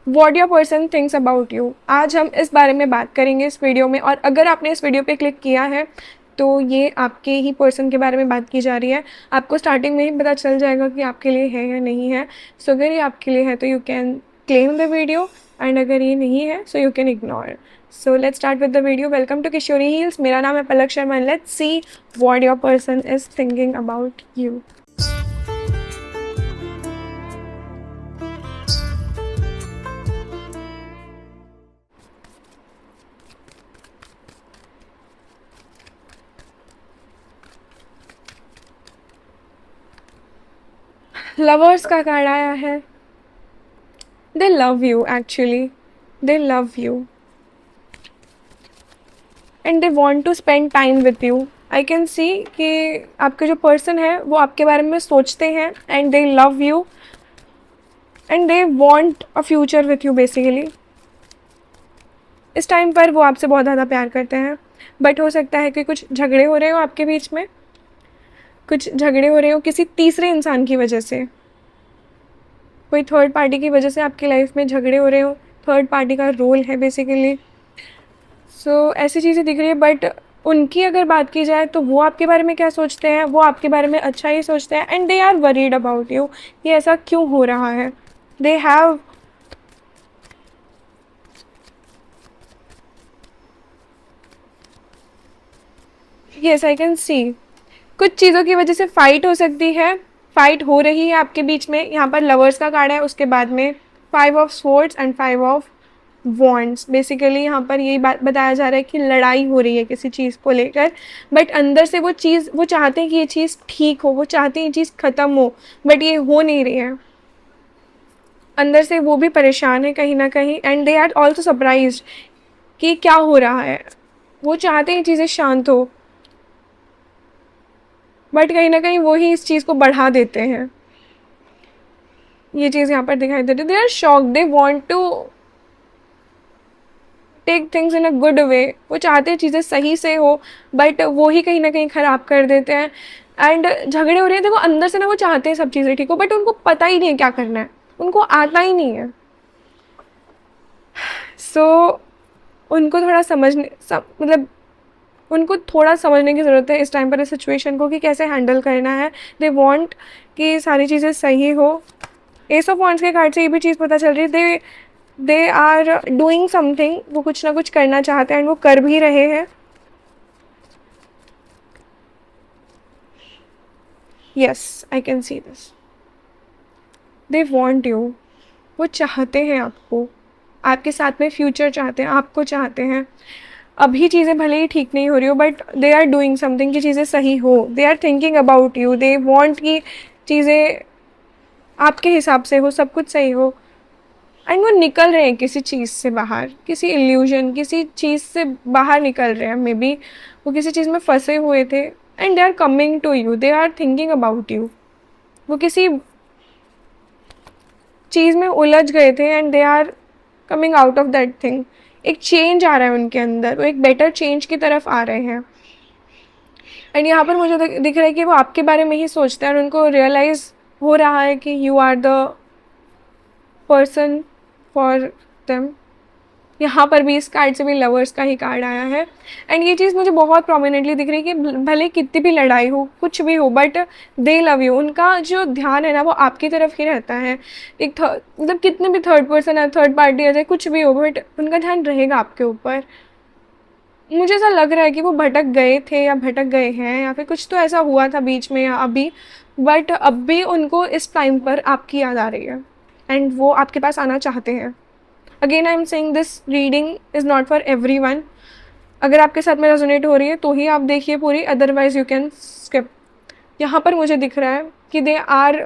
What your person thinks about you. आज हम इस बारे में बात करेंगे इस वीडियो में, और अगर आपने इस वीडियो पे क्लिक किया है तो ये आपके ही पर्सन के बारे में बात की जा रही है। आपको स्टार्टिंग में ही पता चल जाएगा कि आपके लिए है या नहीं है। सो अगर ये आपके लिए है तो you can claim the video, and अगर ये नहीं है so you can ignore. So let's start with the video. Welcome to Kishori heals. मेरा नाम है Palak Sharma and let's see what your person is thinking about you. Lovers का कार्ड आया है। They love you, actually they love you and they want to spend time with you. I can see कि आपके जो person है वो आपके बारे में सोचते हैं and they love you and they want a future with you basically. इस टाइम पर वो आपसे बहुत ज़्यादा प्यार करते हैं, बट हो सकता है कि कुछ झगड़े हो रहे हो आपके बीच में, कुछ झगड़े हो रहे हो किसी तीसरे इंसान की वजह से, कोई थर्ड पार्टी की वजह से आपकी लाइफ में झगड़े हो रहे हो। थर्ड पार्टी का रोल है बेसिकली। सो ऐसी चीज़ें दिख रही है, बट उनकी अगर बात की जाए तो वो आपके बारे में क्या सोचते हैं, वो आपके बारे में अच्छा ही सोचते हैं and they are worried about you कि ऐसा क्यों हो रहा है। They have yes, I can see कुछ चीज़ों की वजह से फ़ाइट हो सकती है, फ़ाइट हो रही है आपके बीच में। यहाँ पर लवर्स का कार्ड है, उसके बाद में 5 of swords and 5 of wands. Basically यहाँ पर यही बात बताया जा रहा है कि लड़ाई हो रही है किसी चीज़ को लेकर, बट अंदर से वो चाहते हैं कि ये चीज़ ठीक हो, वो चाहते हैं ये चीज़ ख़त्म हो, बट ये हो नहीं रही है। अंदर से वो भी परेशान है कहीं ना कहीं and they are also surprised कि क्या हो रहा है। वो चाहते हैं चीज़ें शांत हो, बट कहीं ना कहीं वो ही इस चीज़ को बढ़ा देते हैं। ये चीज़ यहाँ पर दिखाई दे रही है। They are shocked, they want to take things in a good way. वो चाहते हैं चीज़ें सही से हो, बट वो ही कहीं ना कहीं ख़राब कर देते हैं एंड झगड़े हो रहे हैं। देखो अंदर से ना वो चाहते हैं सब चीज़ें ठीक हो, बट उनको पता ही नहीं है क्या करना है, उनको आता ही नहीं है। सो उनको थोड़ा मतलब उनको थोड़ा समझने की ज़रूरत है इस टाइम पर इस सिचुएशन को कि कैसे हैंडल करना है। दे वांट कि सारी चीज़ें सही हो। एस ऑफ वॉन्ड्स के कार्ड से ये भी चीज़ पता चल रही है, दे आर डूइंग समथिंग। वो कुछ ना कुछ करना चाहते हैं एंड वो कर भी रहे हैं। Yes, I can see this. They want you, वो चाहते हैं आपको, आपके साथ में फ्यूचर चाहते हैं, आपको चाहते हैं। अभी चीज़ें भले ही ठीक नहीं हो रही हो, but they are doing something कि चीज़ें सही हो। They are thinking about you, they want कि चीज़ें आपके हिसाब से हो, सब कुछ सही हो एंड वो निकल रहे हैं किसी चीज़ से बाहर, किसी इल्यूजन, किसी चीज़ से बाहर निकल रहे हैं। मे बी वो किसी चीज़ में फंसे हुए थे and they are coming to you, they are thinking about you. वो किसी चीज़ में उलझ गए थे and they are coming out of that thing. एक चेंज आ रहा है उनके अंदर, वो एक बेटर चेंज की तरफ आ रहे हैं एंड यहाँ पर मुझे दिख रहा है कि वो आपके बारे में ही सोचते हैं और उनको रियलाइज़ हो रहा है कि you are the person for them. यहाँ पर भी इस कार्ड से भी लवर्स का ही कार्ड आया है एंड ये चीज़ मुझे बहुत प्रोमिनेंटली दिख रही है कि भले कितनी भी लड़ाई हो, कुछ भी हो, बट दे लव यू। उनका जो ध्यान है ना वो आपकी तरफ ही रहता है। एक मतलब कितने भी थर्ड पर्सन है, थर्ड पार्टी आ जाए, कुछ भी हो, बट उनका ध्यान रहेगा आपके ऊपर। मुझे ऐसा लग रहा है कि वो भटक गए थे या भटक गए हैं, या फिर कुछ तो ऐसा हुआ था बीच में या अभी, बट अब भी उनको इस टाइम पर आपकी याद आ रही है एंड वो आपके पास आना चाहते हैं। Again I am saying this reading is not for every one. अगर आपके साथ में रेजोनेट हो रही है तो ही आप देखिए पूरी, अदरवाइज यू कैन स्किप। यहाँ पर मुझे दिख रहा है कि दे आर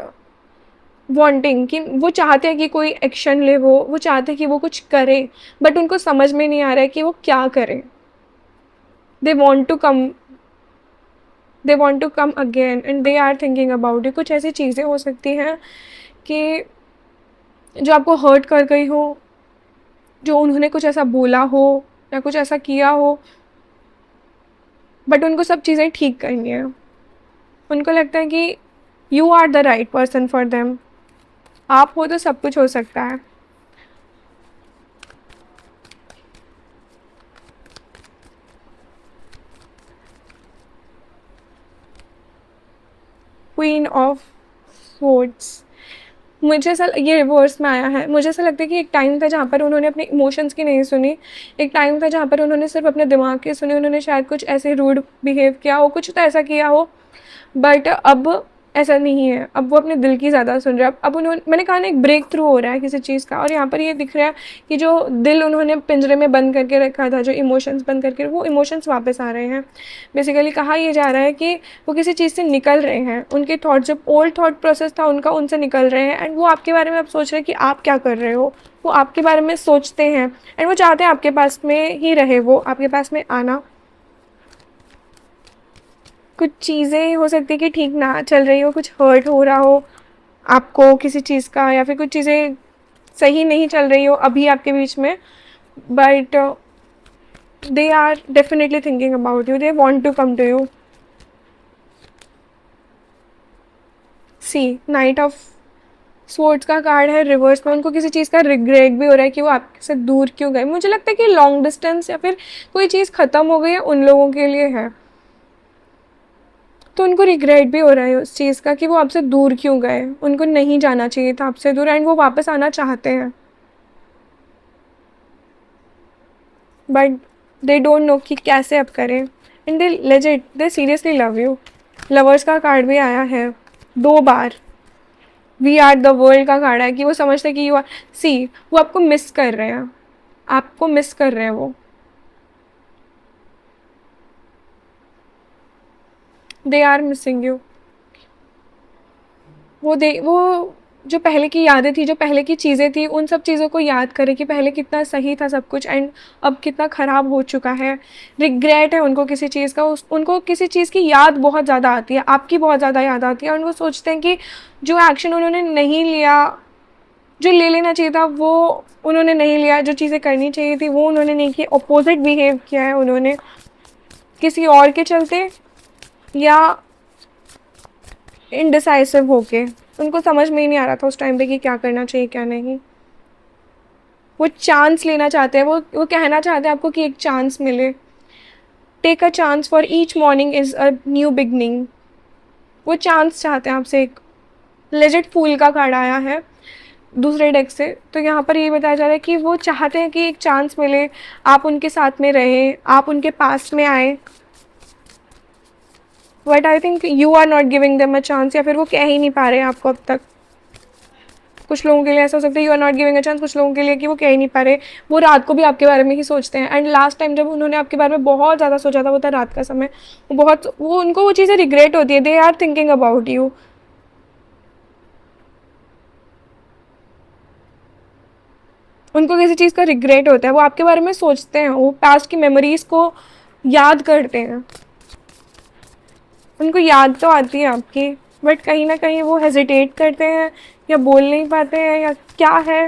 वांटिंग, कि वो चाहते हैं कि कोई एक्शन ले, वो चाहते हैं कि वो कुछ करे, बट उनको समझ में नहीं आ रहा है कि वो क्या करें। They want to come, they want to come again and they are thinking about it. कुछ ऐसी चीज़ें हो सकती हैं कि जो आपको हर्ट कर गई हो, जो उन्होंने कुछ ऐसा बोला हो या कुछ ऐसा किया हो, बट उनको सब चीज़ें ठीक करनी है। उनको लगता है कि you are the right person for them. आप हो तो सब कुछ हो सकता है। Queen of swords. मुझे ऐसा, ये रिवर्स में आया है, मुझे ऐसा लगता है कि एक टाइम था जहाँ पर उन्होंने अपने इमोशंस की नहीं सुनी, एक टाइम था जहाँ पर उन्होंने सिर्फ अपने दिमाग की सुनी, उन्होंने शायद कुछ ऐसे रूड बिहेव किया हो, कुछ तो ऐसा किया हो, बट अब ऐसा नहीं है, अब वो अपने दिल की ज़्यादा सुन रहे हैं। अब उन्होंने, मैंने कहा ना, एक ब्रेक थ्रू हो रहा है किसी चीज़ का, और यहाँ पर ये दिख रहा है कि जो दिल उन्होंने पिंजरे में बंद करके रखा था, जो इमोशंस बंद करके, वो इमोशंस वापस आ रहे हैं। बेसिकली कहा यह जा रहा है कि वो किसी चीज़ से निकल रहे हैं, उनके थॉट, जो ओल्ड थॉट प्रोसेस था उनका, उनसे निकल रहे हैं, एंड वो आपके बारे में अब सोच रहे हैं कि आप क्या कर रहे हो। वो आपके बारे में सोचते हैं एंड वो चाहते हैं आपके पास में ही रहे, वो आपके पास में आना। कुछ चीज़ें हो सकती है कि ठीक ना चल रही हो, कुछ हर्ट हो रहा हो आपको किसी चीज़ का, या फिर कुछ चीज़ें सही नहीं चल रही हो अभी आपके बीच में, but they are definitely thinking about you, they want to come to you. See knight of swords का कार्ड है रिवर्स में, उनको किसी चीज़ का रिग्रेट भी हो रहा है कि वो आपसे दूर क्यों गए। मुझे लगता है कि लॉन्ग डिस्टेंस या फिर कोई चीज़ ख़त्म हो गई है उन लोगों के लिए है, तो उनको रिग्रेट भी हो रहा है उस चीज़ का कि वो आपसे दूर क्यों गए, उनको नहीं जाना चाहिए था आपसे दूर, एंड वो वापस आना चाहते हैं, बट दे डोंट नो कि कैसे अब करें, and they legit, they seriously love you. Lovers का कार्ड भी आया है 2 बार, वी आर द वर्ल्ड का कार्ड है कि वो समझते हैं कि यू आर, सी वो आपको मिस कर रहे हैं, आपको मिस कर रहे हैं वो, दे आर मिसिंग यू। वो जो पहले की यादें थी, जो पहले की चीज़ें थी, उन सब चीज़ों को याद करें कि पहले कितना सही था सब कुछ एंड अब कितना ख़राब हो चुका है। रिग्रेट है उनको किसी चीज़ का, उनको किसी चीज़ की याद बहुत ज़्यादा आती है, आपकी बहुत ज़्यादा याद आती है, और वो सोचते हैं कि जो एक्शन उन्होंने नहीं लिया, जो ले लेना चाहिए था वो उन्होंने नहीं लिया, जो चीज़ें करनी चाहिए थी वो उन्होंने नहीं की, अपोजिट बिहेव किया है उन्होंने किसी और के चलते, या इनडिसाइसिव होके, उनको समझ में ही नहीं आ रहा था उस टाइम पे कि क्या करना चाहिए क्या नहीं। वो चांस लेना चाहते हैं, वो कहना चाहते हैं आपको कि एक चांस मिले, take a chance for each morning is a new beginning. वो चांस चाहते हैं आपसे। एक लेजिट फूल का कार्ड आया है दूसरे डेक से, तो यहाँ पर ये बताया जा रहा है कि वो चाहते हैं कि एक चांस मिले, आप उनके साथ में रहें, आप उनके पास में आए, but I think you are not giving them a chance, या फिर वो कह ही नहीं पा रहे हैं आपको अब तक। कुछ लोगों के लिए ऐसा हो सकता है you are not giving a chance, कुछ लोगों के लिए कि वो कह ही नहीं पा रहे, वो रात को भी आपके बारे में ही सोचते हैं, एंड लास्ट टाइम जब उन्होंने आपके बारे में बहुत ज़्यादा सोचा था वो था रात का समय, वो उनको वो चीज़ें रिग्रेट होती है, they are thinking about you. उनको किसी चीज़ का रिग्रेट होता है, वो आपके बारे में सोचते हैं, वो पास्ट की मेमोरीज़ को याद करते हैं, उनको याद तो आती है आपकी, बट कहीं ना कहीं वो हेजिटेट करते हैं, या बोल नहीं पाते हैं, या क्या है,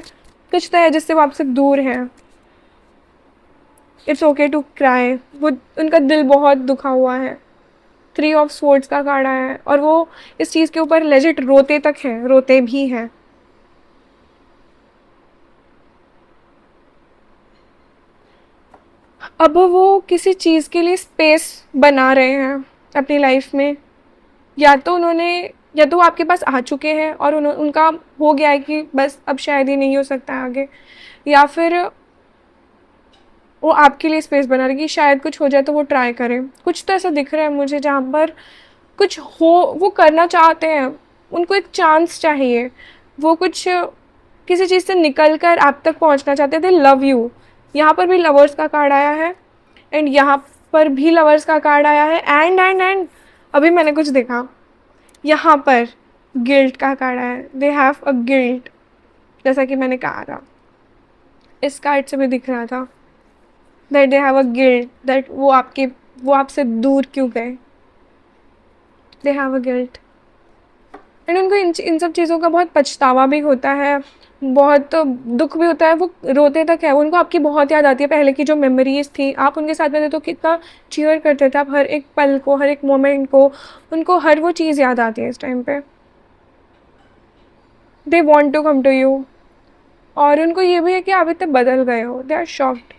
कुछ तो है जिससे वो आपसे दूर हैं। इट्स ओके टू क्राई, वो उनका दिल बहुत दुखा हुआ है। 3 ऑफ स्वॉर्ड्स का कार्ड आया है, और वो इस चीज़ के ऊपर लेजिट रोते तक हैं, रोते भी हैं। अब वो किसी चीज़ के लिए स्पेस बना रहे हैं अपनी लाइफ में, या तो उन्होंने, या तो वो आपके पास आ चुके हैं और उनका हो गया है कि बस अब शायद ही नहीं हो सकता है आगे, या फिर वो आपके लिए स्पेस बना रहे कि शायद कुछ हो जाए तो वो ट्राई करें। कुछ तो ऐसा दिख रहा है मुझे जहाँ पर कुछ हो, वो करना चाहते हैं, उनको एक चांस चाहिए, वो कुछ किसी चीज़ से निकल कर आप तक पहुँचना चाहते थे। लव यू, यहाँ पर भी लवर्स का कार्ड आया है, एंड यहाँ पर भी लवर्स का कार्ड आया है, एंड अभी मैंने कुछ देखा, यहाँ पर गिल्ट का कार्ड आया है, दे हैव अ गिल्ट, जैसा कि मैंने कहा था, इस कार्ड से भी दिख रहा था that they have a guilt, that वो आपसे दूर क्यों गए, they have a guilt, and उनको इन सब चीज़ों का बहुत पछतावा भी होता है, बहुत दुख भी होता है, वो रोते तक है, उनको आपकी बहुत याद आती है, पहले की जो मेमोरीज थी, आप उनके साथ में थे तो कितना चीयर करते थे आप, हर एक पल को, हर एक मोमेंट को, उनको हर वो चीज़ याद आती है इस टाइम पे। They want to come to you, और उनको ये भी है कि आप इतने बदल गए हो, दे आर शॉक्ड,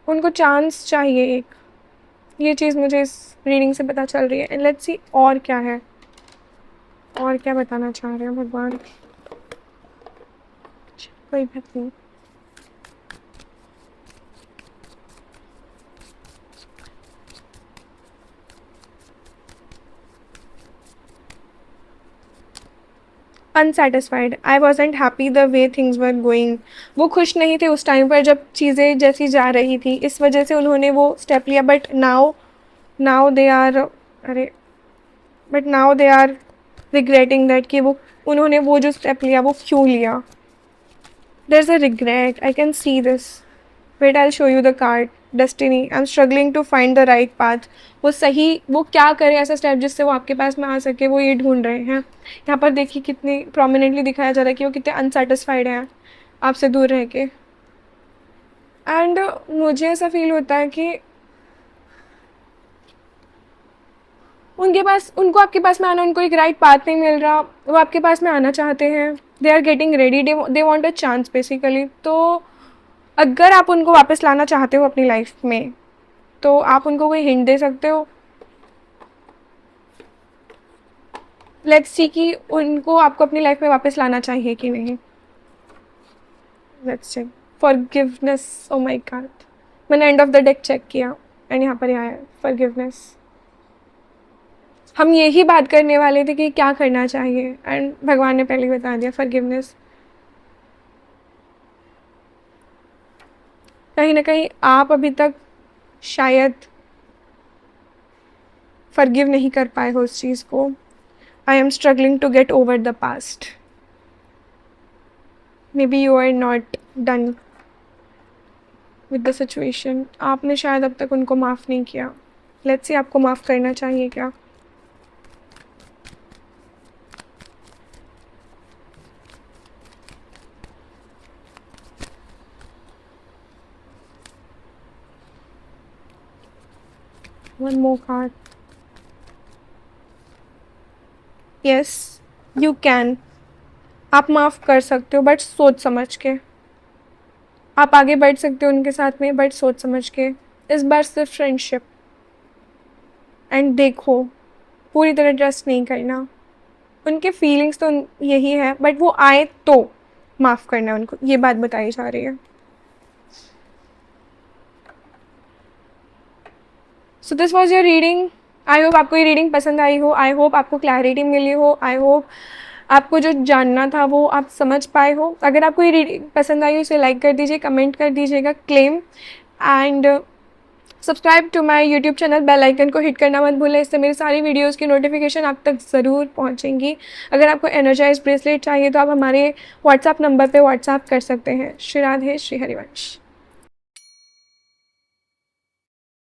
उनको चांस चाहिए एक, ये चीज़ मुझे इस रीडिंग से पता चल रही है। एंड लेट्स सी और क्या है, और क्या बताना चाह रहे हैं भगवान। कोई बात नहीं। Unsatisfied, I wasn't happy the way things were going. वो खुश नहीं थे उस टाइम पर जब चीज़ें जैसी जा रही थी, इस वजह से उन्होंने वो स्टेप लिया। But now now they are, अरे but now they are regretting that कि वो उन्होंने वो जो स्टेप लिया वो क्यों लिया। There is a regret, I can see this. Wait I show you the card. Destiny, I am struggling to find the right path. वो सही, वो क्या करे ऐसा स्टेप जिससे वो आपके पास में आ सके, वो ये ढूंढ रहे हैं। यहाँ पर देखिए कितनी प्रोमिनेंटली दिखाया जा रहा है कि वो कितने अनसेटिस्फाइड हैं आपसे दूर रह के। एंड मुझे ऐसा फील होता है कि उनके पास, उनको आपके पास में आना, उनको एक राइट पाथ नहीं मिल रहा, वो आपके पास में आना चाहते हैं। They are getting ready, they want a chance basically. तो अगर आप उनको वापस लाना चाहते हो अपनी लाइफ में, तो आप उनको कोई हिंट दे सकते हो। लेट्स सी कि उनको आपको अपनी लाइफ में वापस लाना चाहिए कि नहीं। Let's check forgiveness. Oh my god, मैंने end of the deck check किया एंड यहाँ पर आया फॉरगिवनेस। हम यही बात करने वाले थे कि क्या करना चाहिए, एंड भगवान ने पहले ही बता दिया, फॉरगिवनेस। कहीं ना कहीं आप अभी तक शायद फॉरगिव नहीं कर पाए हो उस चीज़ को। I am struggling to get over the past. Maybe you are not done with the situation. आपने शायद अब तक उनको माफ़ नहीं किया। लेट्स सी आपको माफ़ करना चाहिए क्या। One more card. Yes you can, आप माफ़ कर सकते हो बट सोच समझ के। आप आगे बढ़ सकते हो उनके साथ में बट सोच समझ के। इस बार सिर्फ फ्रेंडशिप। एंड देखो, पूरी तरह ट्रस्ट नहीं करना। उनके फीलिंग्स तो यही है, बट वो आए तो माफ़ करना उनको, ये बात बताई जा रही है। So this was your reading. I hope आपको ये रीडिंग पसंद आई हो। आई होप आपको क्लैरिटी मिली हो। आई होप आपको जो जानना था वो आप समझ पाए हो। अगर आपको ये रीडिंग पसंद आई हो, इसे लाइक कर दीजिए, कमेंट कर दीजिएगा claim, and subscribe to my YouTube channel. Bell icon को हिट करना मत भूलें, इससे मेरी सारी वीडियोस की नोटिफिकेशन आप तक ज़रूर पहुंचेंगी। अगर आपको एनर्जाइज ब्रेसलेट चाहिए तो आप हमारे व्हाट्सएप नंबर पे व्हाट्सएप कर सकते हैं। श्री राधे, श्री हरिवंश।